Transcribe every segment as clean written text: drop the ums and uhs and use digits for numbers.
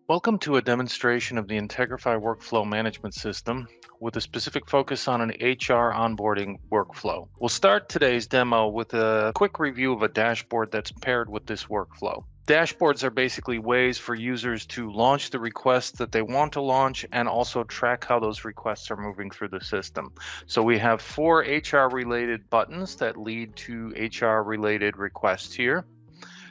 Welcome to a demonstration of the Integrify Workflow Management System with a specific focus on an HR onboarding workflow. We'll start today's demo with a quick review of a dashboard that's paired with this workflow. Dashboards are basically ways for users to launch the requests that they want to launch and also track how those requests are moving through the system. So we have 4 HR related buttons that lead to HR related requests here.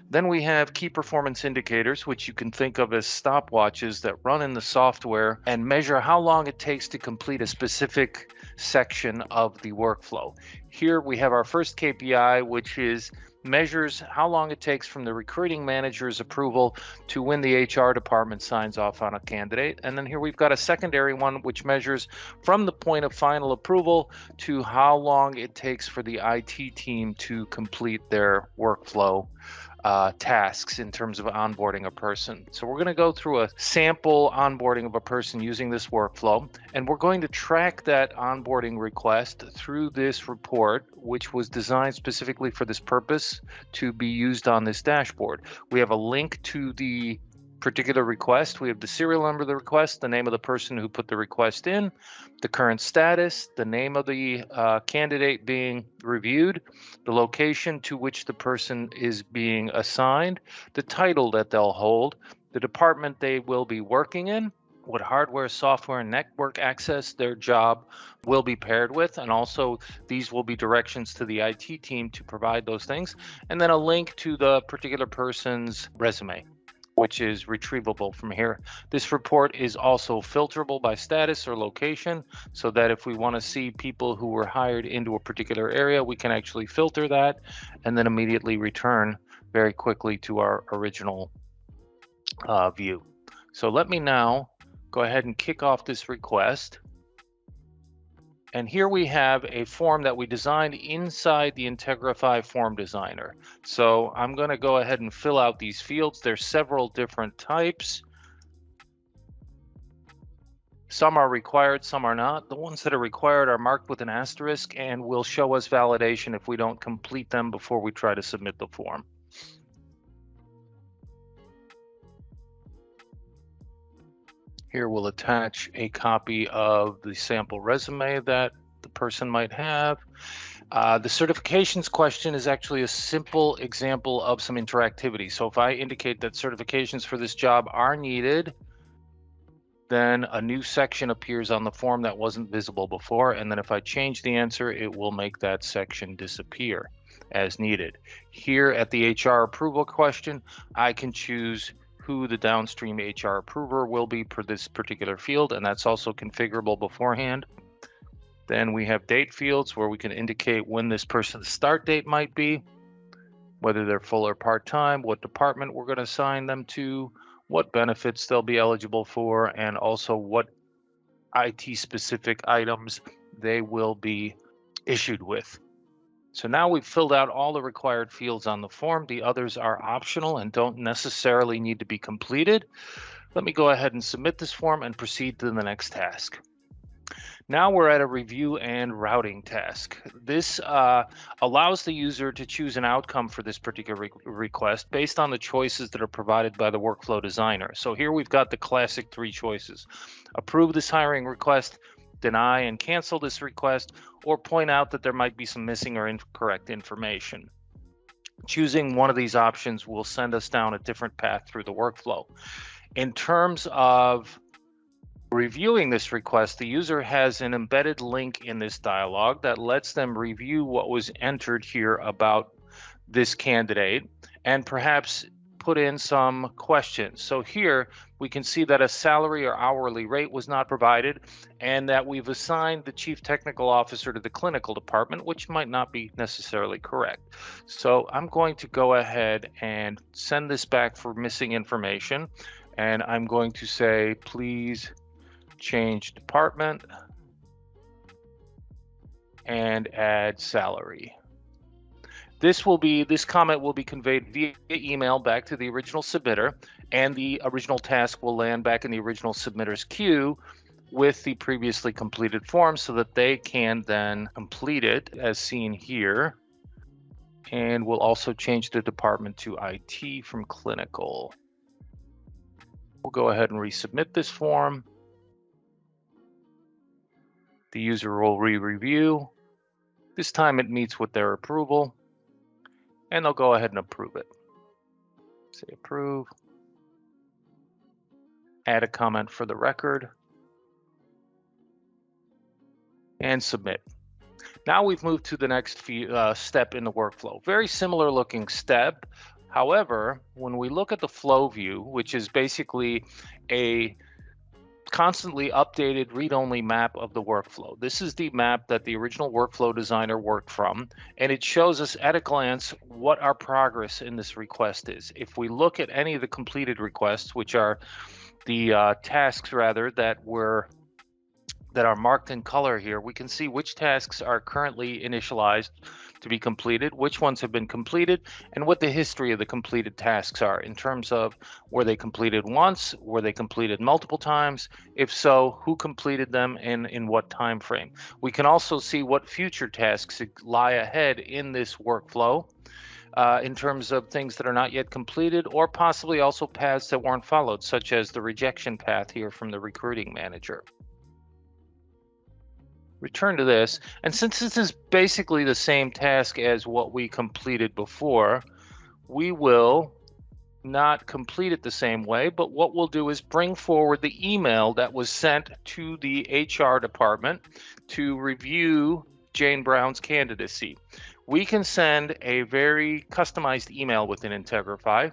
Then we have key performance indicators, which you can think of as stopwatches that run in the software and measure how long it takes to complete a specific section of the workflow. Here we have our first KPI, which measures how long it takes from the recruiting manager's approval to when the HR department signs off on a candidate. And then here we've got a secondary one, which measures from the point of final approval to how long it takes for the IT team to complete their workflow tasks in terms of onboarding a person. So we're going to go through a sample onboarding of a person using this workflow, and we're going to track that onboarding request through this report, which was designed specifically for this purpose to be used on this dashboard. We have a link to the particular request. We have the serial number of the request, the name of the person who put the request in, the current status, the name of the candidate being reviewed, the location to which the person is being assigned, the title that they'll hold, the department they will be working in, what hardware, software, and network access their job will be paired with, and also these will be directions to the IT team to provide those things, and then a link to the particular person's resume, which is retrievable from here. This report is also filterable by status or location, so that if we want to see people who were hired into a particular area, we can actually filter that and then immediately return very quickly to our original view. So let me now go ahead and kick off this request. And here we have a form that we designed inside the Integrify form designer. So I'm going to go ahead and fill out these fields. There's several different types. Some are required, some are not. The ones that are required are marked with an asterisk and will show us validation if we don't complete them before we try to submit the form. Here we'll attach a copy of the sample resume that the person might have. The certifications question is actually a simple example of some interactivity. So if I indicate that certifications for this job are needed, then a new section appears on the form that wasn't visible before. And then if I change the answer, it will make that section disappear as needed. Here at the HR approval question, I can choose who the downstream HR approver will be for this particular field, and that's also configurable beforehand. Then we have date fields where we can indicate when this person's start date might be, whether they're full or part-time, what department we're going to assign them to, what benefits they'll be eligible for, and also what IT-specific items they will be issued with. So now we've filled out all the required fields on the form. The others are optional and don't necessarily need to be completed. Let me go ahead and submit this form and proceed to the next task. Now we're at a review and routing task. This allows the user to choose an outcome for this particular request based on the choices that are provided by the workflow designer. So here we've got the classic 3 choices: approve this hiring request, deny and cancel this request, or point out that there might be some missing or incorrect information. Choosing one of these options will send us down a different path through the workflow. In terms of reviewing this request, the user has an embedded link in this dialog that lets them review what was entered here about this candidate and perhaps put in some questions. So here we can see that a salary or hourly rate was not provided and that we've assigned the chief technical officer to the clinical department, which might not be necessarily correct. So I'm going to go ahead and send this back for missing information, and I'm going to say, please change department and add salary. This comment will be conveyed via email back to the original submitter, and the original task will land back in the original submitter's queue with the previously completed form so that they can then complete it as seen here. And we'll also change the department to IT from clinical. We'll go ahead and resubmit this form. The user will re-review. This time it meets with their approval, and they'll go ahead and approve it. Say approve. Add a comment for the record. And submit. Now we've moved to the next step in the workflow. Very similar looking step. However, when we look at the flow view, which is basically a constantly updated read-only map of the workflow. This is the map that the original workflow designer worked from, and it shows us at a glance what our progress in this request is. If we look at any of the completed requests, which are the tasks rather that are marked in color here, we can see which tasks are currently initialized to be completed, which ones have been completed, and what the history of the completed tasks are in terms of were they completed once, were they completed multiple times, if so, who completed them and in what time frame. We can also see what future tasks lie ahead in this workflow in terms of things that are not yet completed, or possibly also paths that weren't followed, such as the rejection path here from the recruiting manager. Return to this, and since this is basically the same task as what we completed before, we will not complete it the same way, but what we'll do is bring forward the email that was sent to the HR department to review Jane Brown's candidacy. We can send a very customized email within Integrify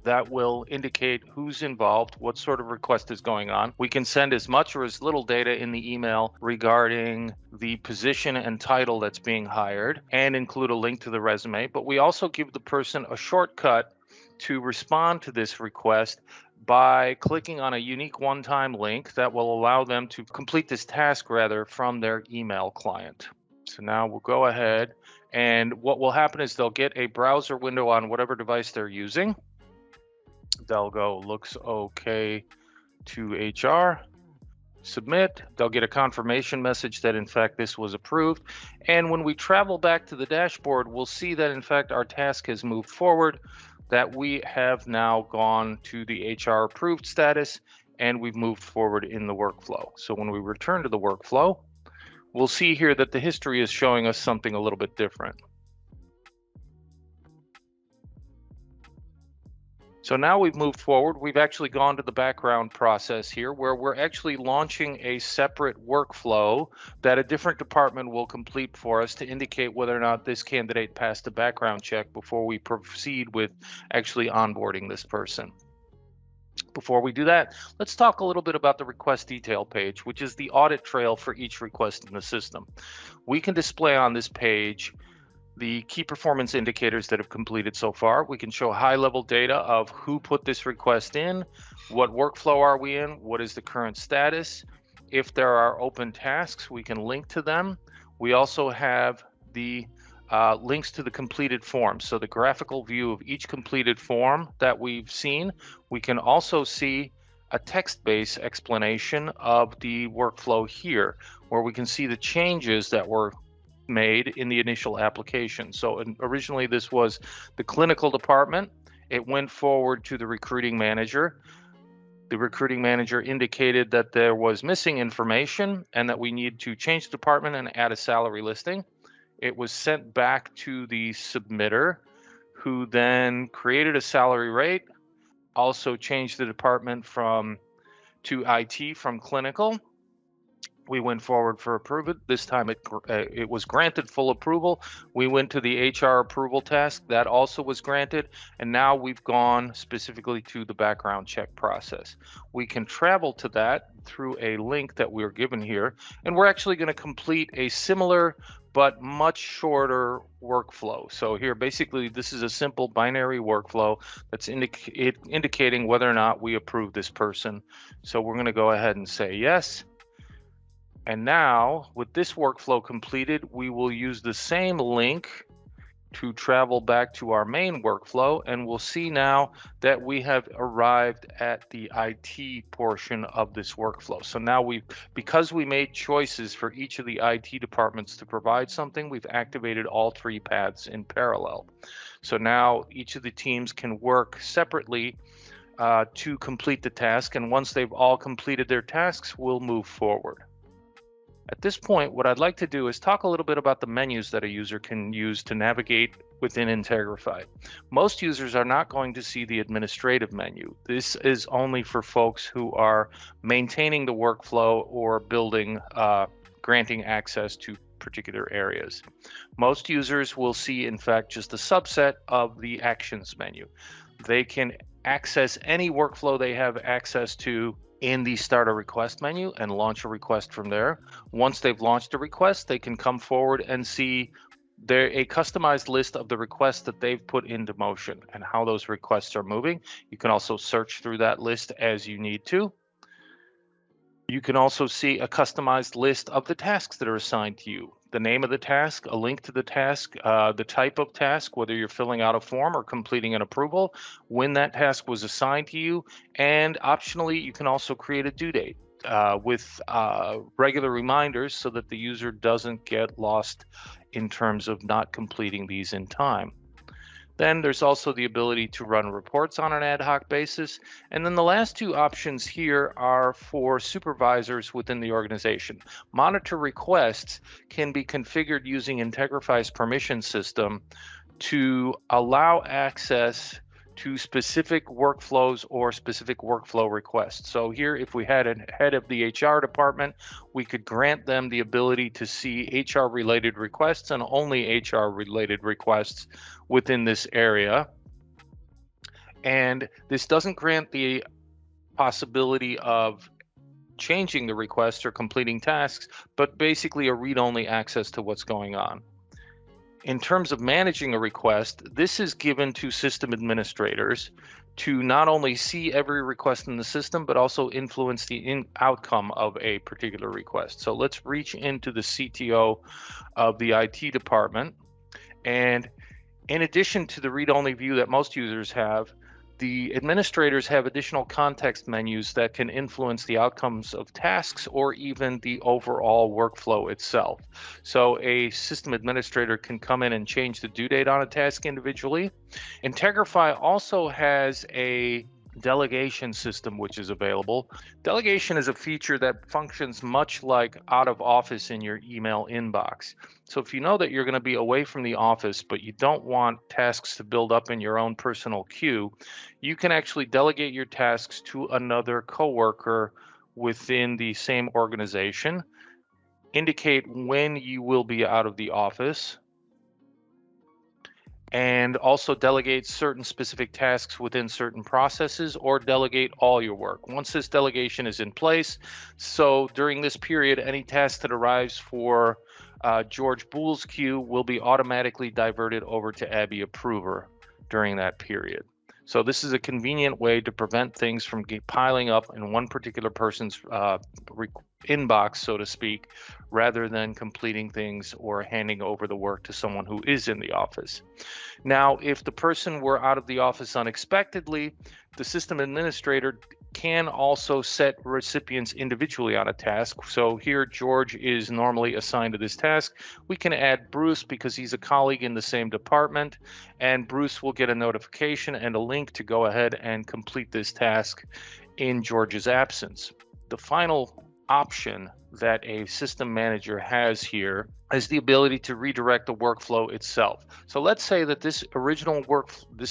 that will indicate who's involved, what sort of request is going on. We can send as much or as little data in the email regarding the position and title that's being hired and include a link to the resume, but we also give the person a shortcut to respond to this request by clicking on a unique one-time link that will allow them to complete this task rather from their email client. So now we'll go ahead, and what will happen is they'll get a browser window on whatever device they're using. They'll go looks okay to HR, submit. They'll get a confirmation message that in fact this was approved. And when we travel back to the dashboard, we'll see that in fact our task has moved forward, that we have now gone to the HR approved status, and we've moved forward in the workflow. So when we return to the workflow, we'll see here that the history is showing us something a little bit different. So now we've moved forward. We've actually gone to the background process here, where we're actually launching a separate workflow that a different department will complete for us to indicate whether or not this candidate passed a background check before we proceed with actually onboarding this person. Before we do that, let's talk a little bit about the request detail page, which is the audit trail for each request in the system. We can display on this page the key performance indicators that have completed so far. We can show high-level data of who put this request in, what workflow are we in, what is the current status. If there are open tasks, we can link to them. We also have the links to the completed form. So the graphical view of each completed form that we've seen. We can also see a text-based explanation of the workflow here, where we can see the changes that were made in the initial application. So originally this was the clinical department. It went forward to the recruiting manager. The recruiting manager indicated that there was missing information and that we need to change the department and add a salary listing. It was sent back to the submitter, who then created a salary rate, also changed the department to IT from clinical. We went forward for approval. This time it was granted full approval. We went to the HR approval task. That also was granted. And now we've gone specifically to the background check process. We can travel to that through a link that we're given here. And we're actually going to complete a similar but much shorter workflow. So here, basically, this is a simple binary workflow that's indicating whether or not we approve this person. So we're going to go ahead and say yes. And now, with this workflow completed, we will use the same link to travel back to our main workflow, and we'll see now that we have arrived at the IT portion of this workflow. So now because we made choices for each of the IT departments to provide something, we've activated all three paths in parallel. So now each of the teams can work separately to complete the task, and once they've all completed their tasks, we'll move forward. At this point, what I'd like to do is talk a little bit about the menus that a user can use to navigate within Integrify. Most users are not going to see the administrative menu. This is only for folks who are maintaining the workflow or building, granting access to particular areas. Most users will see, in fact, just a subset of the Actions menu. They can access any workflow they have access to in the Start a Request menu and launch a request from there. Once they've launched a request, they can come forward and see a customized list of the requests that they've put into motion and how those requests are moving. You can also search through that list as you need to. You can also see a customized list of the tasks that are assigned to you. The name of the task, a link to the task, the type of task, whether you're filling out a form or completing an approval, when that task was assigned to you, and optionally, you can also create a due date with regular reminders so that the user doesn't get lost in terms of not completing these in time. Then there's also the ability to run reports on an ad hoc basis. And then the last two options here are for supervisors within the organization. Monitor requests can be configured using Integrify's permission system to allow access to specific workflows or specific workflow requests. So here, if we had a head of the HR department, we could grant them the ability to see HR related requests and only HR related requests within this area. And this doesn't grant the possibility of changing the request or completing tasks, but basically a read-only access to what's going on. In terms of managing a request, this is given to system administrators to not only see every request in the system, but also influence the outcome of a particular request. So let's reach into the CTO of the IT department. And in addition to the read-only view that most users have, the administrators have additional context menus that can influence the outcomes of tasks or even the overall workflow itself. So a system administrator can come in and change the due date on a task individually. Integrify also has a delegation system which is available. Delegation is a feature that functions much like out of office in your email inbox. So if you know that you're going to be away from the office, but you don't want tasks to build up in your own personal queue, you can actually delegate your tasks to another coworker within the same organization, indicate when you will be out of the office, and also delegate certain specific tasks within certain processes or delegate all your work. Once this delegation is in place, so during this period, any task that arrives for George Boole's queue will be automatically diverted over to Abby Approver during that period. So this is a convenient way to prevent things from piling up in one particular person's inbox, so to speak, rather than completing things or handing over the work to someone who is in the office. Now, if the person were out of the office unexpectedly, the system administrator can also set recipients individually on a task. So here, George is normally assigned to this task. We can add Bruce because he's a colleague in the same department, and Bruce will get a notification and a link to go ahead and complete this task in George's absence. The final option that a system manager has here is the ability to redirect the workflow itself. So let's say that this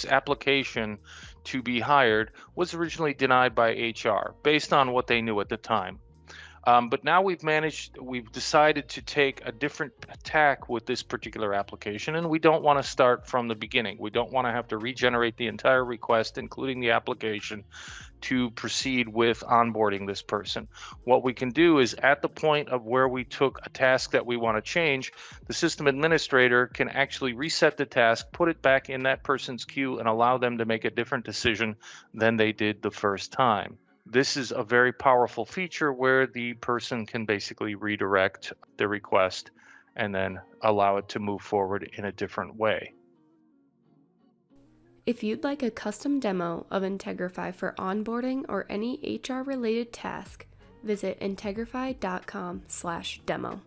application to be hired was originally denied by HR based on what they knew at the time. But now we've decided to take a different tack with this particular application, and we don't want to start from the beginning. We don't want to have to regenerate the entire request, including the application, to proceed with onboarding this person. What we can do is at the point of where we took a task that we want to change, the system administrator can actually reset the task, put it back in that person's queue, and allow them to make a different decision than they did the first time. This is a very powerful feature where the person can basically redirect the request and then allow it to move forward in a different way. If you'd like a custom demo of Integrify for onboarding or any HR-related task, visit integrify.com/demo.